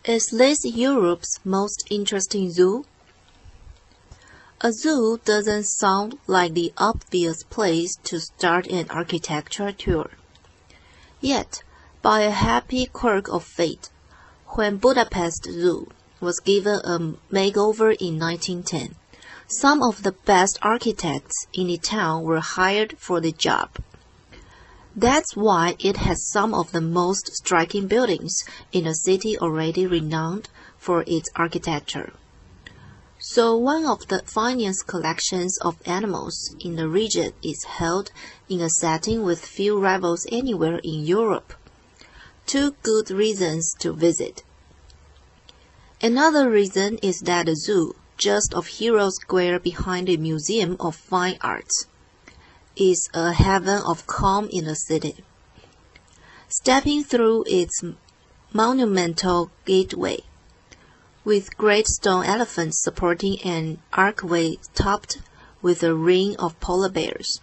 Is this Europe's most interesting zoo? A zoo doesn't sound like the obvious place to start an architecture tour. Yet, by a happy quirk of fate, when Budapest Zoo was given a makeover in 1910, some of the best architects in the town were hired for the job. That's why it has some of the most striking buildings in a city already renowned for its architecture. So one of the finest collections of animals in the region is held in a setting with few rivals anywhere in Europe. Two good reasons to visit. Another reason is that the zoo, just off Hero Square behind the Museum of Fine Arts, is a heaven of calm in the city. Stepping through its monumental gateway, with great stone elephants supporting an archway topped with a ring of polar bears,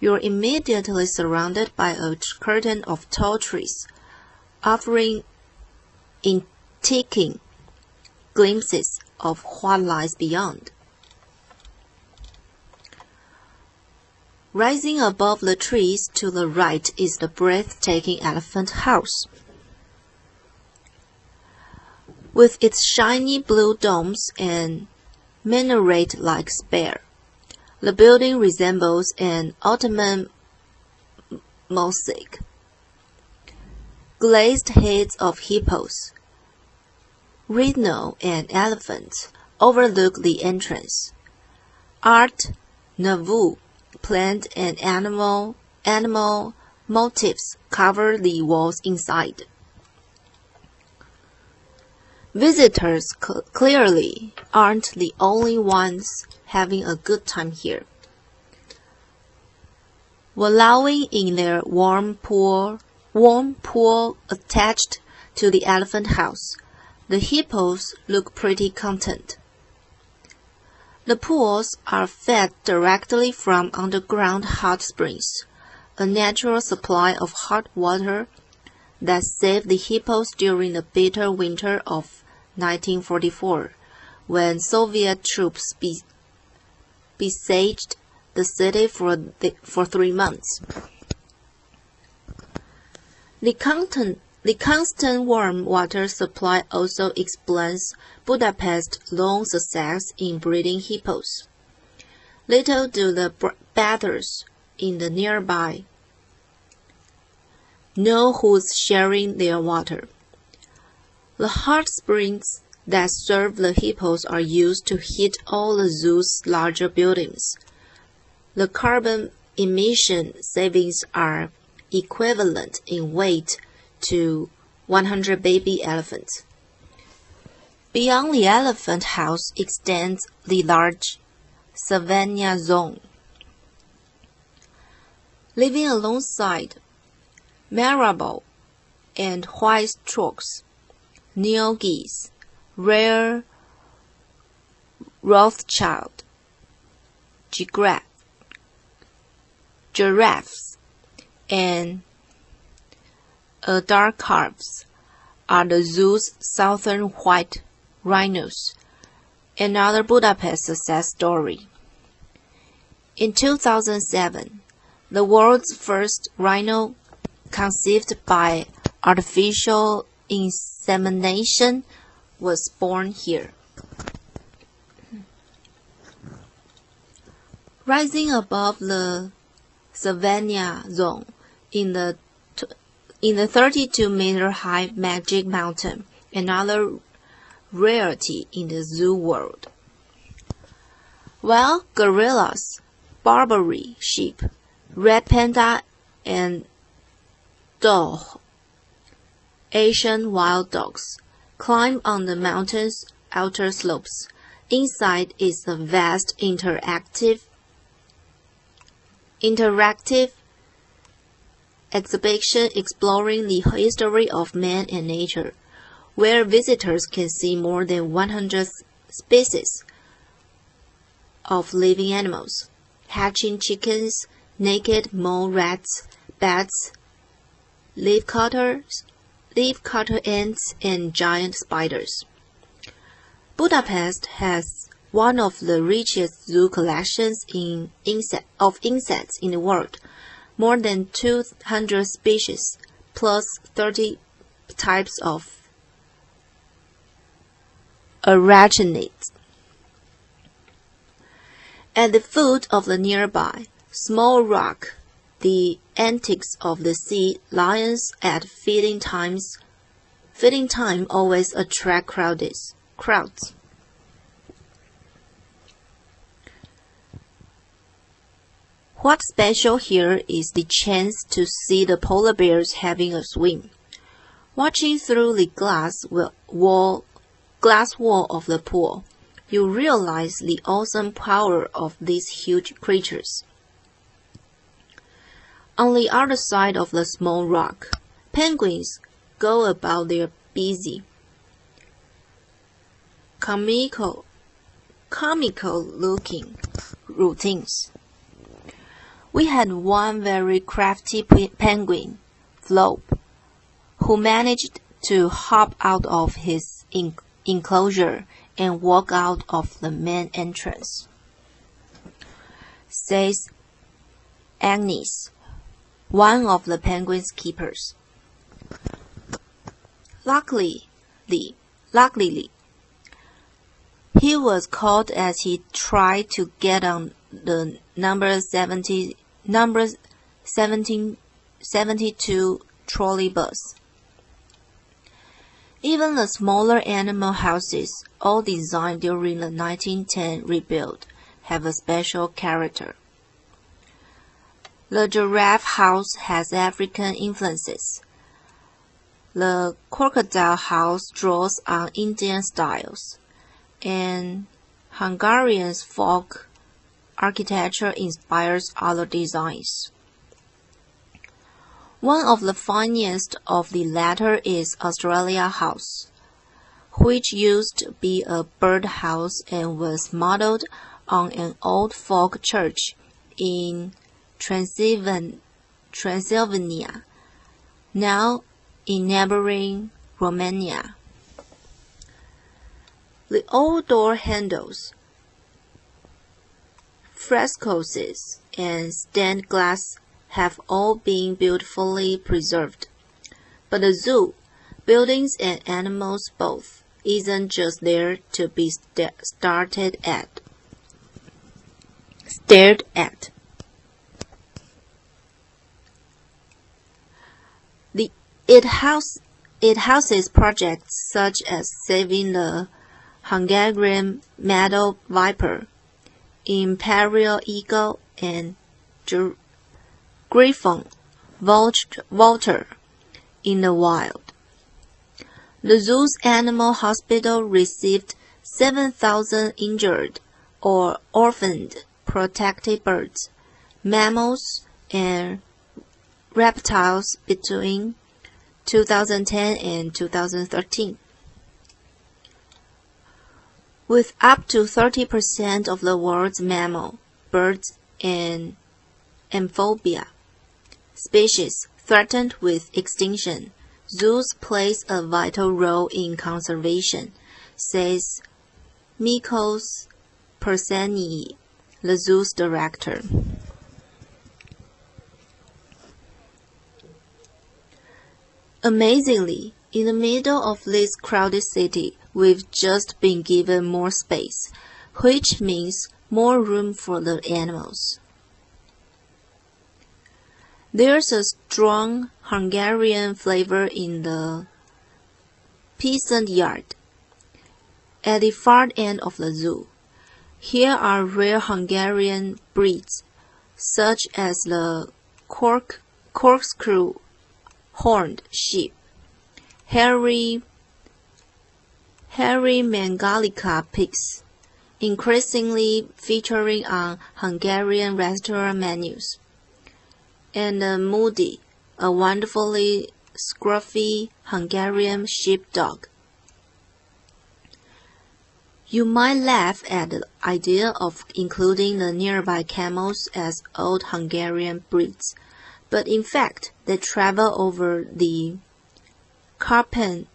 you're immediately surrounded by a curtain of tall trees, offering intriguing glimpses of what lies beyond. Rising above the trees to the right is the breathtaking Elephant House. With its shiny blue domes and minaret-like spire, the building resembles an Ottoman mosaic. Glazed heads of hippos, rhino, and elephants overlook the entrance. Art Nouveau plant and animal motifs cover the walls inside. Visitors clearly aren't the only ones having a good time here. Wallowing in their warm pool attached to the elephant house, the hippos look pretty content. The pools are fed directly from underground hot springs, a natural supply of hot water that saved the hippos during the bitter winter of 1944, when Soviet troops besieged the city for 3 months. The constant warm water supply also explains Budapest's long success in breeding hippos. Little do the bathers in the nearby know who's sharing their water. The hot springs that serve the hippos are used to heat all the zoo's larger buildings. The carbon emission savings are equivalent in weight to 100 baby elephants. Beyond the elephant house extends the large savanna zone. Living alongside marabou and white storks, Nile geese, rare Rothschild, giraffes, and dark calves are the zoo's southern white rhinos, another Budapest success story. In 2007, the world's first rhino conceived by artificial insemination was born here. Rising above the savanna zone in the 32-meter-high Magic Mountain, another rarity in the zoo world. While gorillas, Barbary sheep, red panda, and dog, Asian wild dogs, climb on the mountain's outer slopes, inside is a vast interactive exhibition exploring the history of man and nature, where visitors can see more than 100 species of living animals, hatching chickens, naked mole rats, bats, leafcutters, leafcutter ants, and giant spiders. Budapest has one of the richest zoo collections of insects in the world, more than 200 species, plus 30 types of arachnids. At the foot of the nearby small rock, the antics of the sea lions at feeding time always attract crowds. What's special here is the chance to see the polar bears having a swim. Watching through the glass wall of the pool, you realize the awesome power of these huge creatures. On the other side of the small rock, penguins go about their busy, comical-looking routines. We had one very crafty penguin, Flope, who managed to hop out of his enclosure and walk out of the main entrance, says Agnes, one of the penguin's keepers. Luckily, he was caught as he tried to get on the number 72 trolley bus. Even the smaller animal houses, all designed during the 1910 rebuild, have a special character. The giraffe house has African influences. The crocodile house draws on Indian styles, and Hungarian folk architecture inspires other designs. One of the finest of the latter is Australia House, which used to be a birdhouse and was modeled on an old folk church in Transylvania, now in neighboring Romania. The old door handles, frescoes, and stained glass have all been beautifully preserved. But the zoo, buildings and animals both, isn't just there to be stared at. It houses projects such as saving the Hungarian meadow viper, imperial eagle, and griffon vulture in the wild. The zoo's animal hospital received 7,000 injured or orphaned protected birds, mammals, and reptiles between 2010 and 2013. With up to 30% of the world's mammal, birds, and amphibia species threatened with extinction, zoos play a vital role in conservation, says Mikos Perseni, the zoo's director. Amazingly, in the middle of this crowded city, we've just been given more space, which means more room for the animals. There's a strong Hungarian flavor in the peasant yard. At the far end of the zoo, here are rare Hungarian breeds, such as the corkscrew horned sheep, hairy Mangalica pigs, increasingly featuring on Hungarian restaurant menus, and Moody, a wonderfully scruffy Hungarian sheepdog. You might laugh at the idea of including the nearby camels as old Hungarian breeds, but in fact they travel over the Carpathians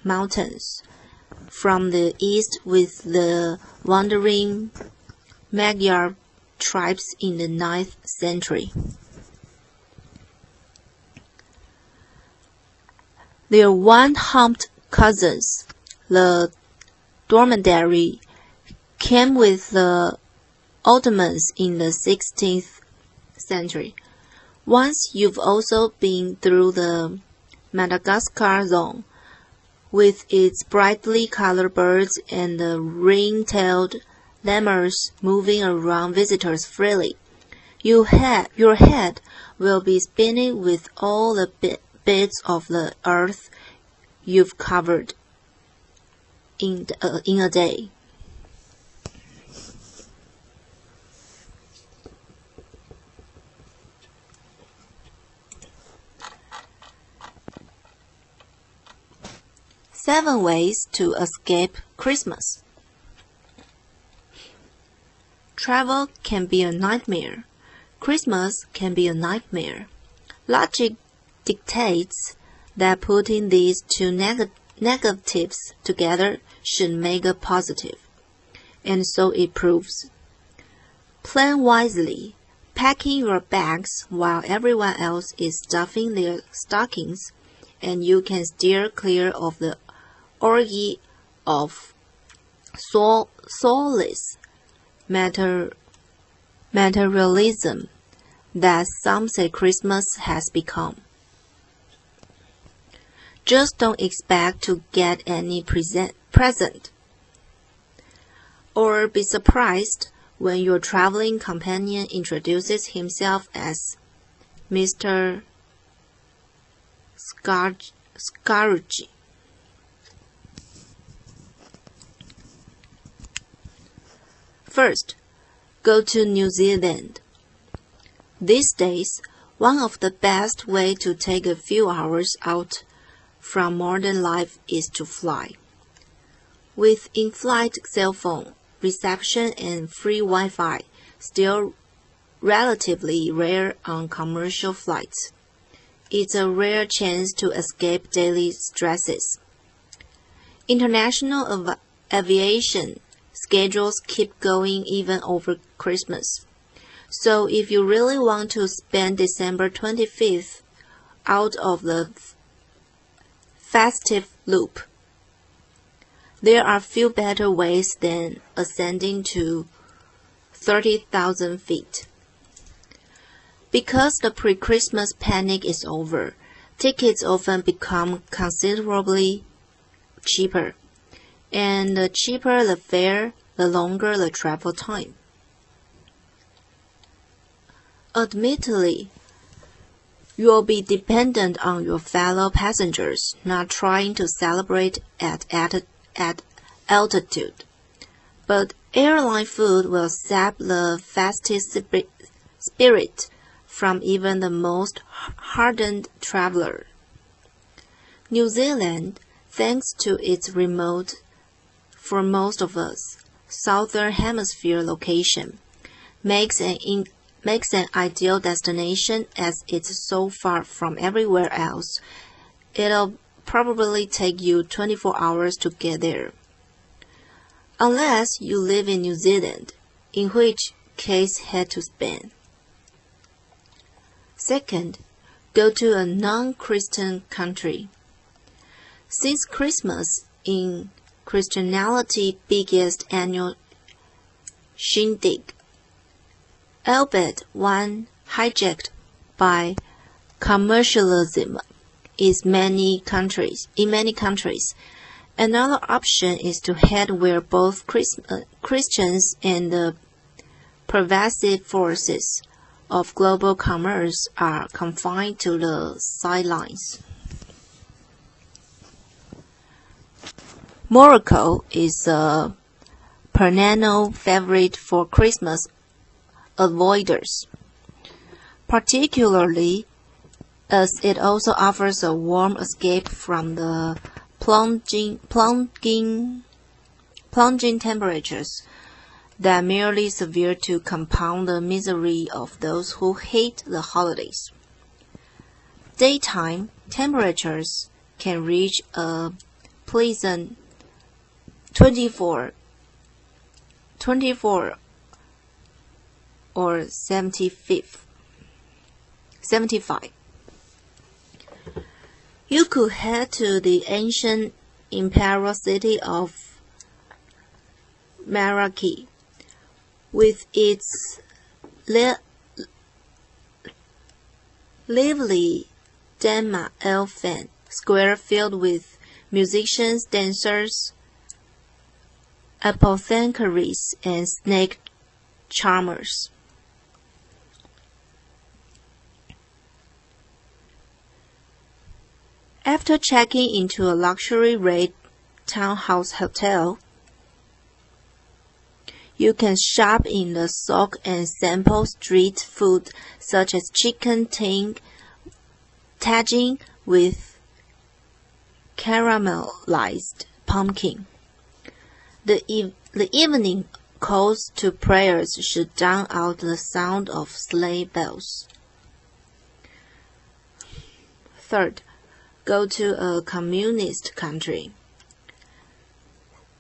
Mountains from the east with the wandering Magyar tribes in the 9th century. Their one-humped cousins, the dromedary, came with the Ottomans in the 16th century. Once you've also been through the Madagascar zone, with its brightly colored birds and the ring-tailed lemurs moving around visitors freely, your head will be spinning with all the bits of the earth you've covered in a day. Seven ways to escape Christmas. Travel can be a nightmare. Christmas can be a nightmare. Logic dictates that putting these two negatives together should make a positive, and so it proves. Plan wisely, packing your bags while everyone else is stuffing their stockings, and you can steer clear of the orgy of soulless materialism that some say Christmas has become. Just don't expect to get any present, or be surprised when your traveling companion introduces himself as Mr. Scargy. First, go to New Zealand. These days, one of the best ways to take a few hours out from modern life is to fly. With in-flight cell phone reception and free Wi-Fi still relatively rare on commercial flights, it's a rare chance to escape daily stresses. International aviation schedules keep going even over Christmas. So if you really want to spend December 25th out of the festive loop, there are few better ways than ascending to 30,000 feet. Because the pre-Christmas panic is over, tickets often become considerably cheaper. And the cheaper the fare, the longer the travel time. Admittedly, you'll be dependent on your fellow passengers, not trying to celebrate at altitude. But airline food will sap the festive spirit from even the most hardened traveler. New Zealand, thanks to its remote, for most of us, southern hemisphere location, makes an ideal destination as it's so far from everywhere else. It'll probably take you 24 hours to get there. Unless you live in New Zealand, in which case head to Spain. Second, go to a non-Christian country. Since Christmas in Christianity's biggest annual shindig, albeit one hijacked by commercialism in many countries. Another option is to head where both Christians and the pervasive forces of global commerce are confined to the sidelines. Morocco is a perennial favorite for Christmas avoiders, particularly as it also offers a warm escape from the plunging temperatures that merely serve to compound the misery of those who hate the holidays. Daytime temperatures can reach a pleasant 24 or 75. You could head to the ancient imperial city of Meraki, with its lively Denma Elfan square filled with musicians, dancers, apothecaries, and snake charmers. After checking into a luxury-rate townhouse hotel, you can shop in the souk and sample street food such as chicken tagine with caramelized pumpkin. The evening calls to prayers should drown out the sound of sleigh bells. Third, go to a communist country.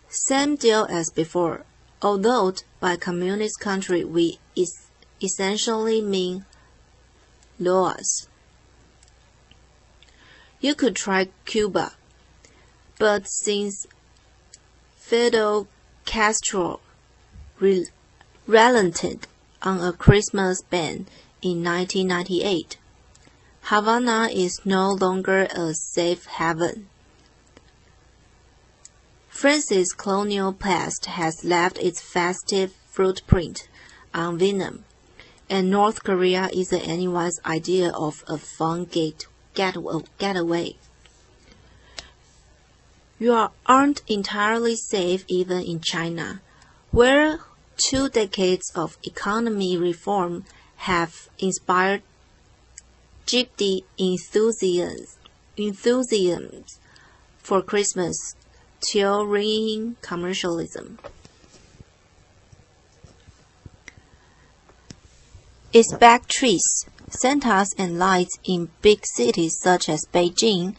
Same deal as before, although by communist country we essentially mean Laos. You could try Cuba, but since Fidel Castro relented on a Christmas ban in 1998, Havana is no longer a safe haven. France's colonial past has left its festive footprint on Vietnam, and North Korea isn't anyone's idea of a fun getaway. You aren't entirely safe even in China, where 2 decades of economy reform have inspired gifty enthusiasms for Christmas till ringing commercialism. Expect trees, Santas and lights in big cities such as Beijing,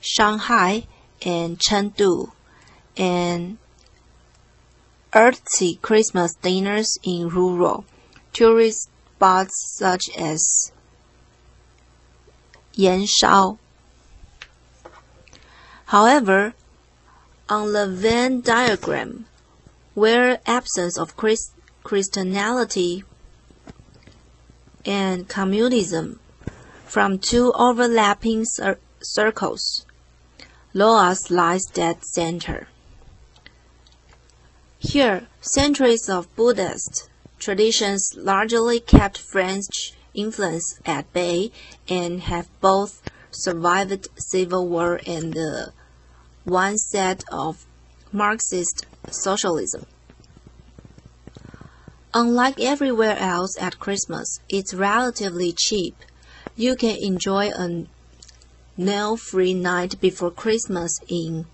Shanghai, and Chengdu, and artsy Christmas dinners in rural tourist spots such as Yanshao. However, on the Venn diagram, where absence of Christianity and communism from 2 overlapping circles, Laos lies dead center. Here, centuries of Buddhist traditions largely kept French influence at bay and have both survived civil war and the onset of Marxist socialism. Unlike everywhere else at Christmas, it's relatively cheap. You can enjoy a nail-free night before Christmas in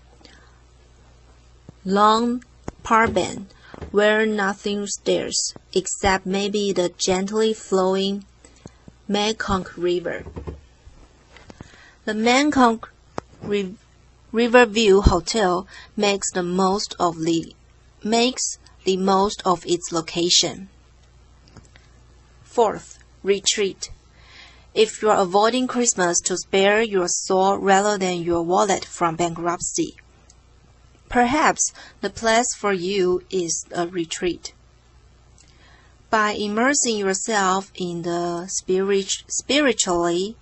Luang Prabang, where nothing stirs except maybe the gently flowing Mekong River. The Mekong Riverview Hotel makes the most of its location. Fourth, retreat. If you are avoiding Christmas to spare your soul rather than your wallet from bankruptcy, perhaps the place for you is a retreat. By immersing yourself in the spiritually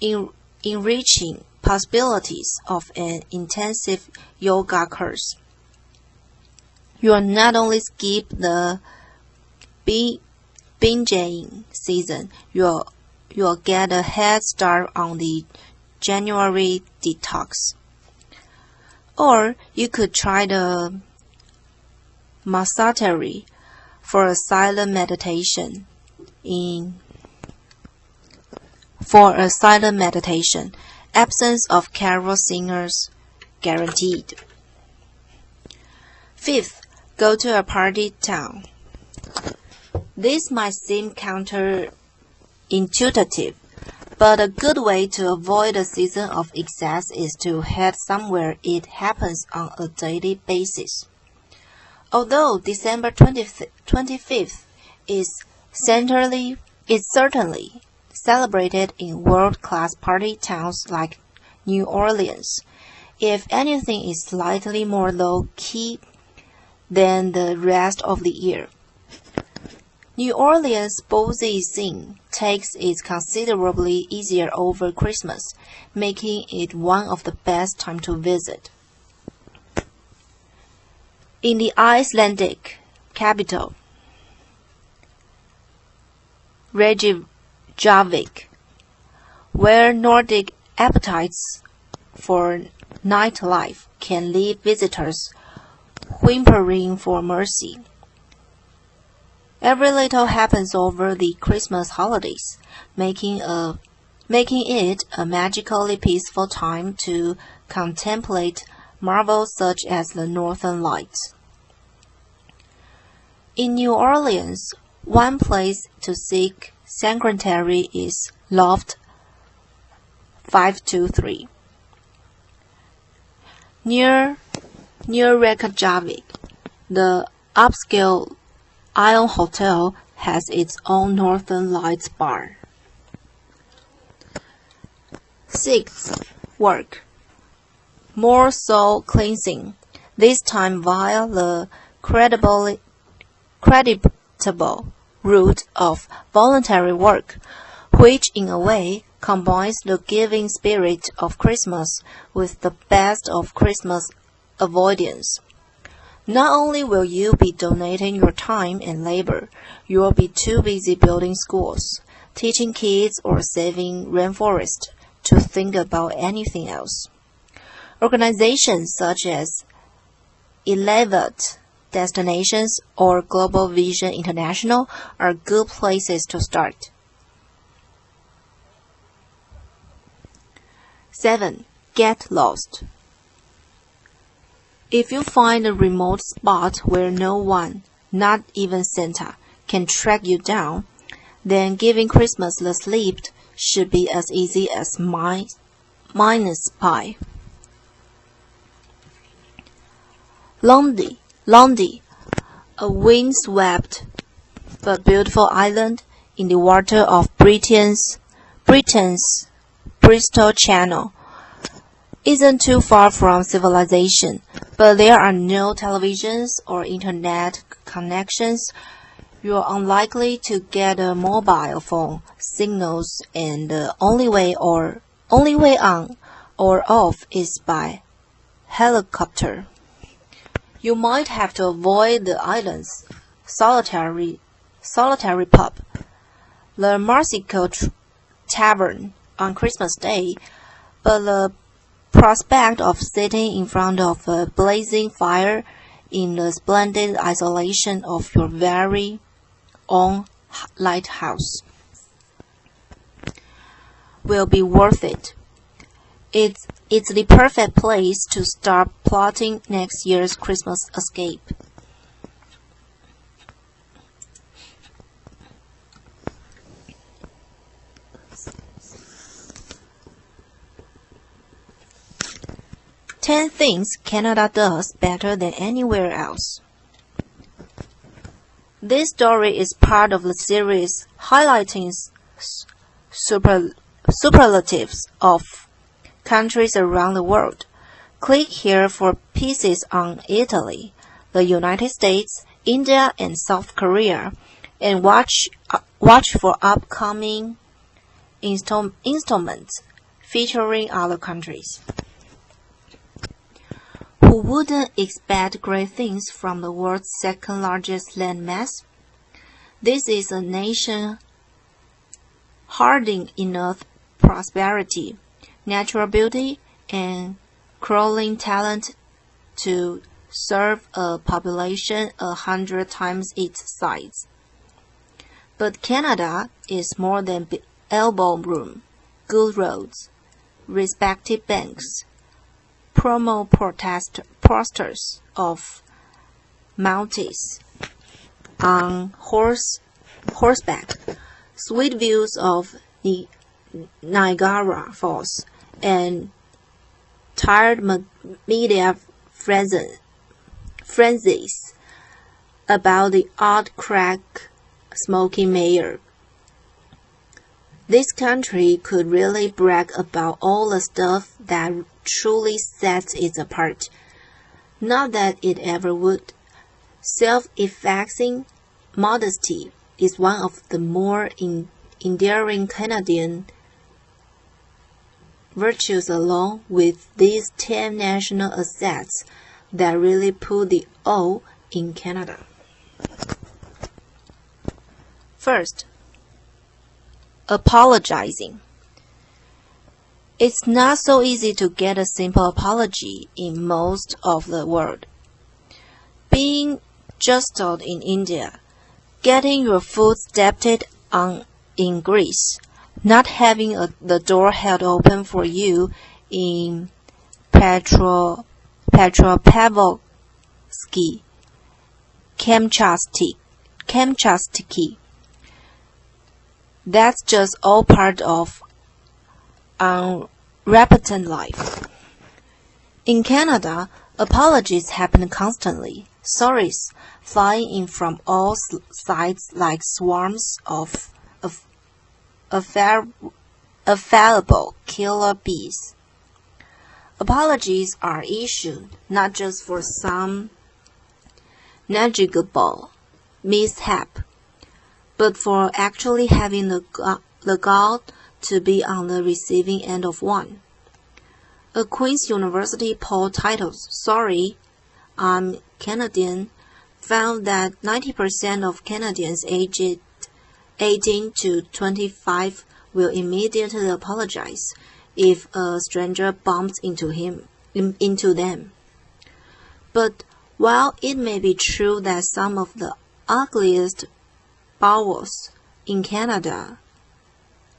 enriching possibilities of an intensive yoga course, you will not only skip the binging season, you'll get a head start on the January detox. Or you could try the Masatari for a silent meditation. Absence of carol singers guaranteed. Fifth, go to a party town. This might seem counterintuitive, But a good way to avoid a season of excess is to head somewhere it happens on a daily basis. Although December 25th is certainly celebrated in world-class party towns like New Orleans, if anything is slightly more low-key than the rest of the year. New Orleans' boozy scene takes it considerably easier over Christmas, making it one of the best times to visit. In the Icelandic capital, Reykjavik, where Nordic appetites for nightlife can leave visitors whimpering for mercy. Every little happens over the Christmas holidays, making it a magically peaceful time to contemplate marvels such as the Northern Lights. In New Orleans, one place to seek sanctuary is Loft 523. Near Reykjavik, the upscale Ion Hotel has its own Northern Lights bar. 6th. Work. More soul cleansing, this time via the creditable route of voluntary work, which in a way combines the giving spirit of Christmas with the best of Christmas avoidance. Not only will you be donating your time and labor, you will be too busy building schools, teaching kids, or saving rainforests to think about anything else. Organizations such as Elevate Destinations or Global Vision International are good places to start. 7. Get lost. If you find a remote spot where no one, not even Santa, can track you down, then giving Christmas the slip should be as easy as minus pi. Lundy, a windswept but beautiful island in the water of Britain's Bristol Channel, isn't too far from civilization, but there are no televisions or internet connections. You are unlikely to get a mobile phone signals, and the only way on or off is by helicopter. You might have to avoid the island's solitary pub, the Marsico Tavern, on Christmas Day, but the prospect of sitting in front of a blazing fire in the splendid isolation of your very own lighthouse will be worth it. It's the perfect place to start plotting next year's Christmas escape. Ten things Canada does better than anywhere else. This story is part of the series highlighting superlatives of countries around the world. Click here for pieces on Italy, the United States, India, and South Korea, and watch for upcoming installments featuring other countries. Who wouldn't expect great things from the world's second largest landmass? This is a nation hardened enough prosperity, natural beauty, and crawling talent to serve a population 100 times its size. But Canada is more than elbow room, good roads, respected banks, promo posters of Mounties on horseback, sweet views of Niagara Falls, and tired media frenzies about the odd crack smoking mayor. This country could really brag about all the stuff that truly sets it apart. Not that it ever would. Self-effacing modesty is one of the more endearing Canadian virtues, along with these 10 national assets that really put the O in Canada. First, apologizing. It's not so easy to get a simple apology in most of the world. Being jostled in India, getting your foot stepped on in Greece, not having the door held open for you in Petropavlovsky, Kamchatsky. That's just all part of unrepentant life. In Canada, apologies happen constantly. Sorries flying in from all sides like swarms of fallible killer bees. Apologies are issued not just for some negligible mishap, but for actually having the gall to be on the receiving end of one. A Queen's University poll titled "Sorry, I'm Canadian" found that 90% of Canadians aged 18 to 25 will immediately apologize if a stranger bumps into them. But while it may be true that some of the ugliest bowels in Canada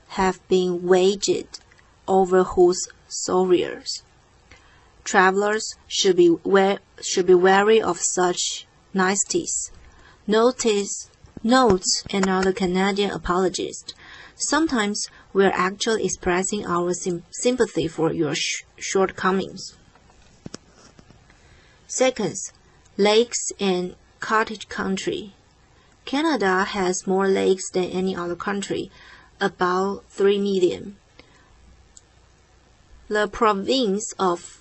have been waged over whose souvenirs, travelers should be wary of such niceties. Notes another Canadian apologist. Sometimes we're actually expressing our sympathy for your shortcomings. Second, lakes and cottage country. Canada has more lakes than any other country, about 3 million. The province of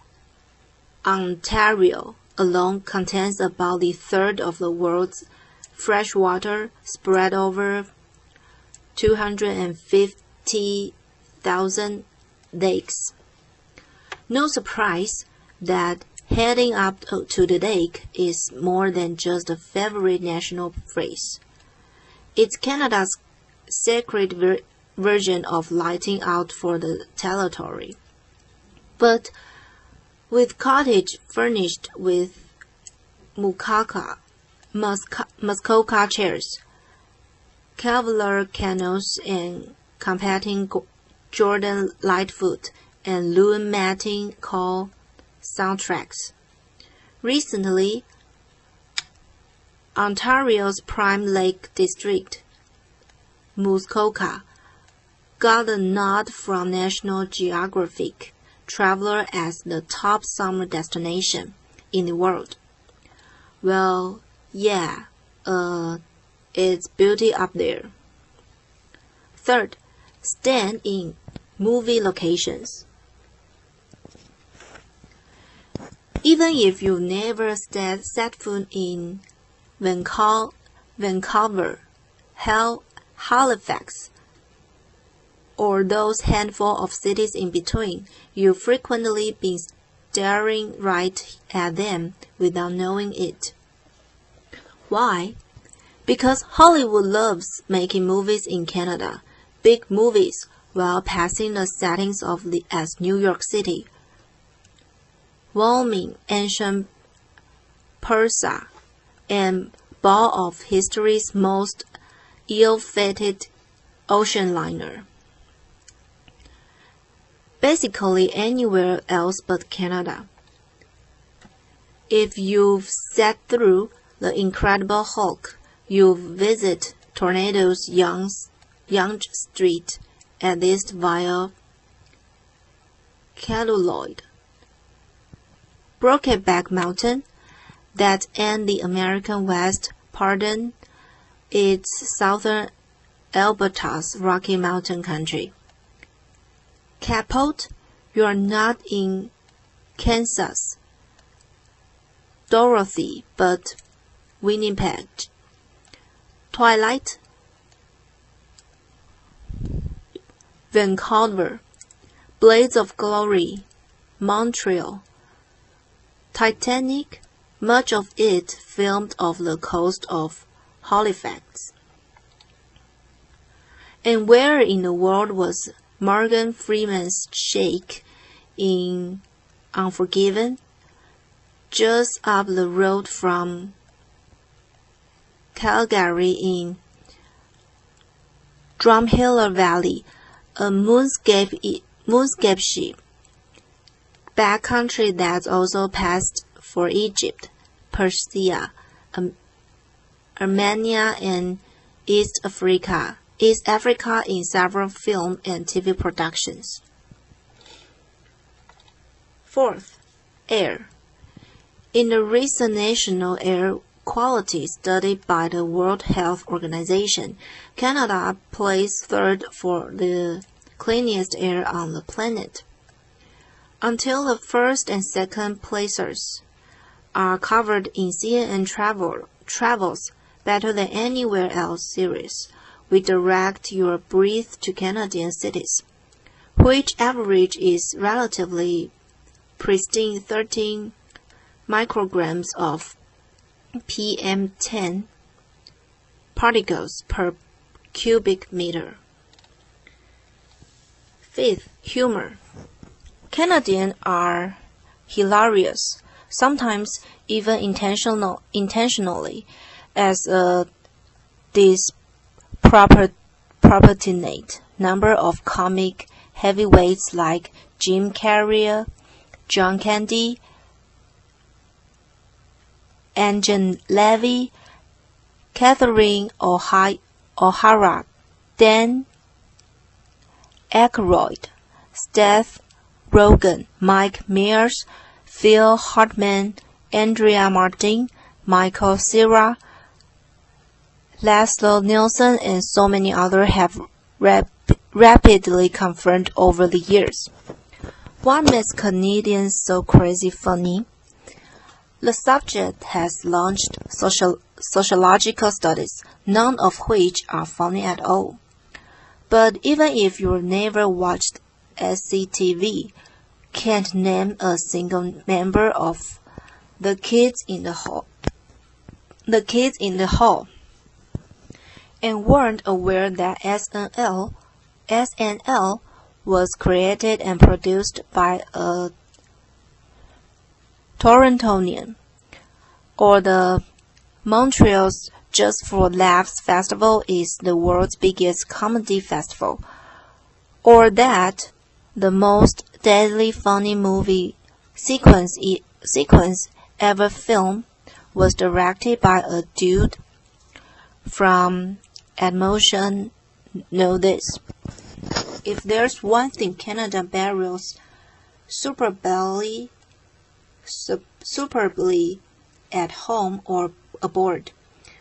Ontario alone contains about a third of the world's fresh water, spread over 250,000 lakes. No surprise that heading up to the lake is more than just a favorite national phrase. It's Canada's sacred version of lighting out for the territory. But with cottage furnished with Muskoka chairs, Cavalier canoes, and competing Jordan Lightfoot and Loon Matting call soundtracks. Recently, Ontario's prime lake district, Muskoka, got a nod from National Geographic Traveler as the top summer destination in the world. Well, yeah, it's beauty up there. Third, stand in movie locations. Even if you never set foot in Vancouver, Halifax, or those handful of cities in between, you've frequently been staring right at them without knowing it. Why? Because Hollywood loves making movies in Canada, big movies, while passing the settings of as New York City, Wyoming, ancient Persia, and ball of history's most ill-fated ocean liner. Basically anywhere else but Canada. If you've sat through The Incredible Hulk, you'll visit Tornado's Yonge Street at least via celluloid. Brokeback Mountain, that and the American West pardon its southern Alberta's Rocky Mountain country. Capote, you are not in Kansas, Dorothy, but Winnipeg. Twilight, Vancouver, Blades of Glory, Montreal. Titanic, much of it filmed off the coast of Halifax. And where in the world was Morgan Freeman's Shake in Unforgiven? Just up the road from Calgary in Drumheller Valley, a moonscape ship. Backcountry that's also passed for Egypt, Persia, Armenia, and East Africa in several film and TV productions. Fourth, air. In the recent national air quality study by the World Health Organization, Canada placed third for the cleanest air on the planet. Until the first and second places are covered in CNN Travels Better Than Anywhere Else series, we direct your breath to Canadian cities, which average is relatively pristine 13 micrograms of PM10 particles per cubic meter. Fifth, humor. Canadians are hilarious, sometimes even intentionally, as a disproportionate number of comic heavyweights like Jim Carrey, John Candy, Eugene Levy, Catherine O'Hara, Dan Aykroyd, Seth Rogen, Mike Myers, Phil Hartman, Andrea Martin, Michael Cera, Leslie Nielsen, and so many others have rapidly confirmed over the years. What makes Canadians so crazy funny? The subject has launched sociological studies, none of which are funny at all. But even if you never watched SCTV, can't name a single member of the kids in the hall, and weren't aware that SNL was created and produced by a Torontonian, or the Montreal's Just for Laughs Festival is the world's biggest comedy festival, or that the most deadly funny movie sequence ever filmed was directed by a dude from Edmonton. Know this: if there's one thing Canada buries superbly at home or abroad,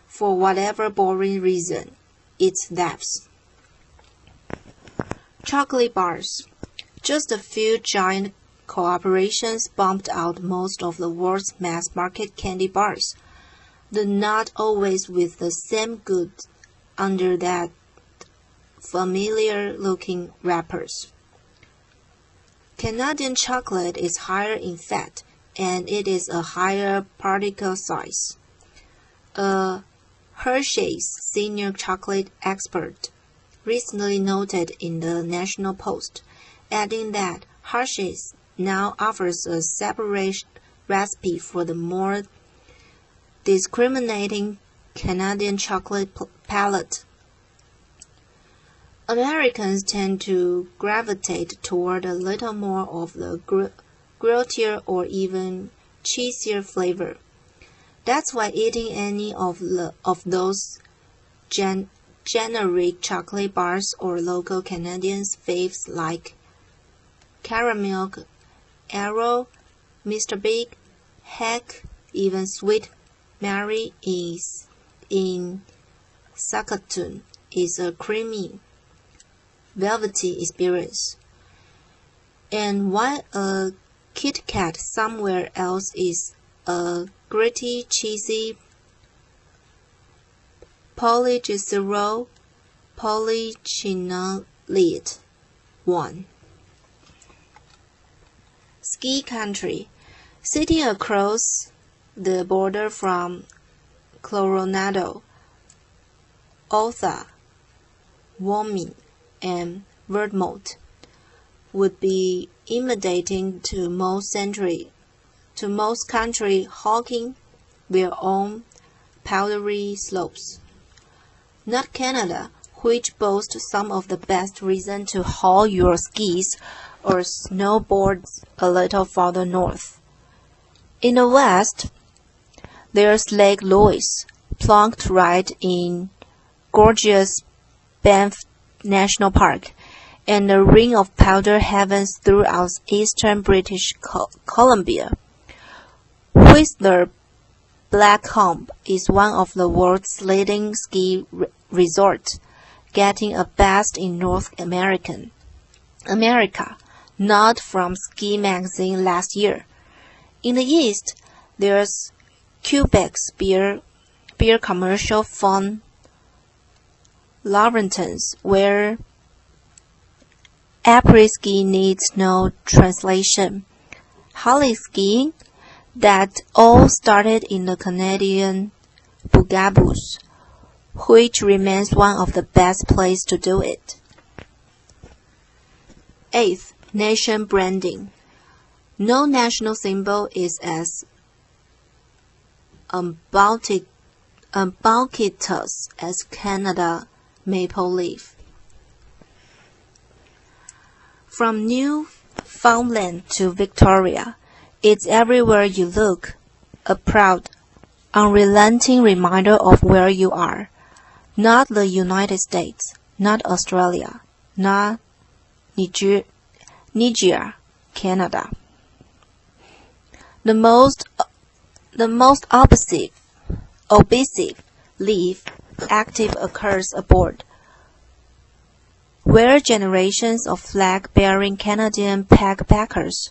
for whatever boring reason, it's laughs. Chocolate bars. Just a few giant corporations bumped out most of the world's mass-market candy bars, though not always with the same goods under that familiar-looking wrappers. Canadian chocolate is higher in fat, and it is a higher particle size. A Hershey's senior chocolate expert recently noted in the National Post, adding that Hershey's now offers a separate recipe for the more discriminating Canadian chocolate palate. Americans tend to gravitate toward a little more of the grilltier or even cheesier flavor. That's why eating any of those generic chocolate bars or local Canadian faves like Caramilk, Arrow, Mr. Big, heck, even Sweet Mary in Saskatoon is a creamy, velvety experience. And while a Kit Kat somewhere else is a gritty, cheesy polyglycerol polychinolate one. Ski country. Sitting across the border from Coronado, Utah, Wyoming, and Vermont would be intimidating to most country hawking their own powdery slopes. Not Canada, which boasts some of the best reason to haul your skis or snowboards a little farther north. In the west, there's Lake Louise, plunked right in gorgeous Banff National Park, and a ring of powder heavens throughout eastern British Columbia. Whistler Blackcomb is one of the world's leading ski resorts, getting a best in North America, not from Ski Magazine last year. In the east, there's Quebec's beer commercial fun Laurentins, where après-ski needs no translation. Heli skiing, that all started in the Canadian Bougaboos, which remains one of the best places to do it. 8th, nation branding. No national symbol is as ubiquitous as Canada maple leaf. From Newfoundland to Victoria, it's everywhere you look, a proud, unrelenting reminder of where you are. Not the United States, not Australia, not Nigeria, Canada. The most obsessive leaf active occurs aboard, where generations of flag-bearing Canadian backpackers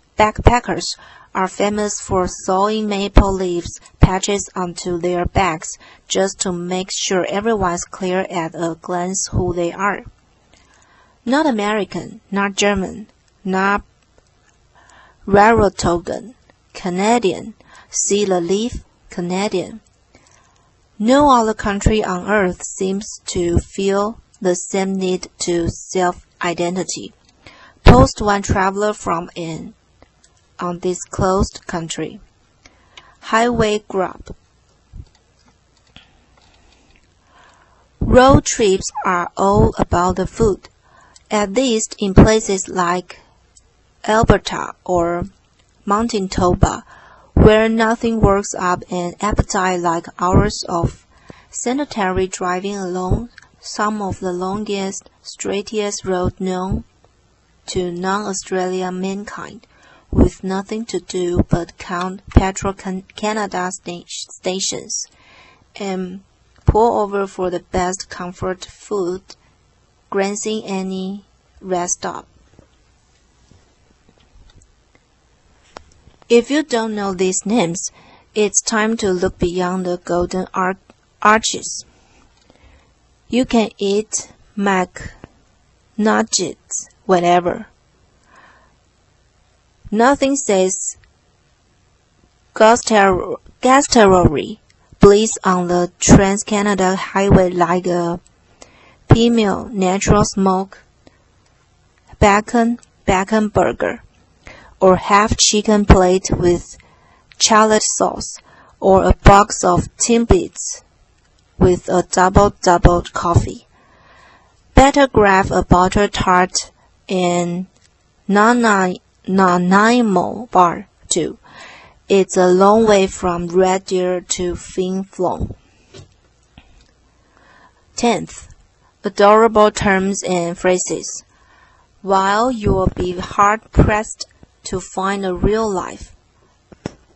are famous for sewing maple leaves patches onto their backs just to make sure everyone's clear at a glance who they are. Not American, not German, not Rarotongan, Canadian. See the leaf, Canadian. No other country on earth seems to feel the same need to self-identity. Post one traveler from an undisclosed country. Highway grub. Road trips are all about the food, at least in places like Alberta or Manitoba, where nothing works up an appetite like hours of sedentary driving along some of the longest, straightest road known to non-Australian mankind, with nothing to do but count Petro-Canada stations and pull over for the best comfort food, grazing any rest stop. If you don't know these names, it's time to look beyond the golden arches. You can eat McNuggets, whatever. Nothing says gastrophy bliss on the Trans-Canada Highway like a female natural smoke bacon burger, or half chicken plate with shallot sauce, or a box of Timbits with a double coffee. Better grab a butter tart and Nanaimo bar too. It's a long way from Red Deer to Fin Flon. 10th, adorable terms and phrases, while you'll be hard-pressed to find a real-life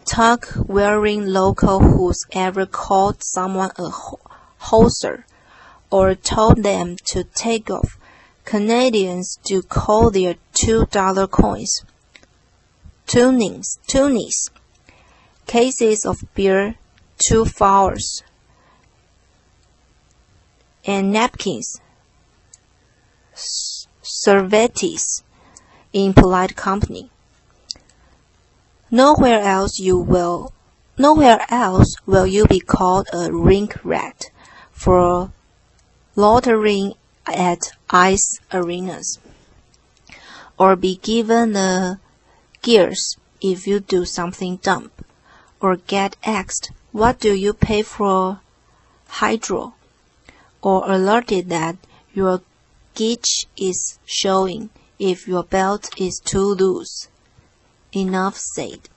tug-wearing local who's ever called someone a hoser or told them to take off. Canadians do call their $2 coins toonies, cases of beer, 2 flowers, and napkins, serviettes, in polite company. Nowhere else will you be called a rink rat for loitering at ice arenas, or be given the gears if you do something dumb, or get asked, "What do you pay for hydro?" or alerted that your gauge is showing if your belt is too loose. Enough said.